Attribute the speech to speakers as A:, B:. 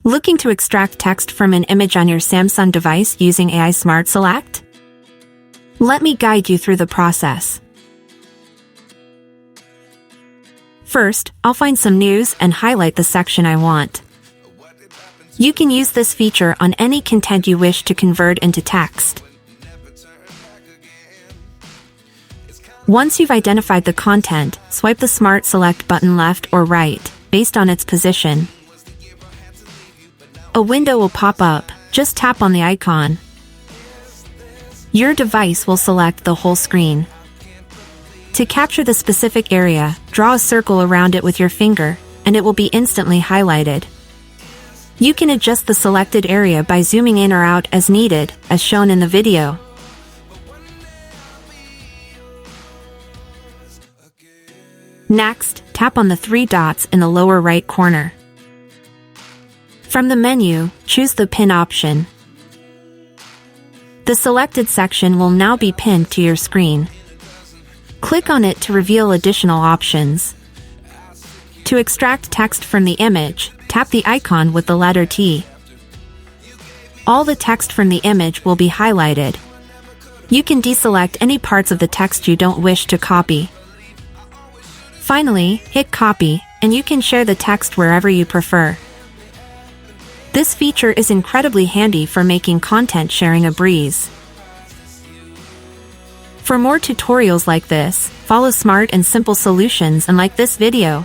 A: Looking to extract text from an image on your Samsung device using AI Smart Select? Let me guide you through the process. First, I'll find some news and highlight the section I want. You can use this feature on any content you wish to convert into text. Once you've identified the content, swipe the Smart Select button left or right, based on its position. A window will pop up. Just tap on the icon. Your device will select the whole screen. To capture the specific area, draw a circle around it with your finger, and it will be instantly highlighted. You can adjust the selected area by zooming in or out as needed, as shown in the video. Next, tap on the three dots in the lower right corner. From the menu, choose the Pin option. The selected section will now be pinned to your screen. Click on it to reveal additional options. To extract text from the image, tap the icon with the letter T. All the text from the image will be highlighted. You can deselect any parts of the text you don't wish to copy. Finally, hit Copy, and you can share the text wherever you prefer. This feature is incredibly handy for making content sharing a breeze. For more tutorials like this, follow smart and simple solutions and like this video.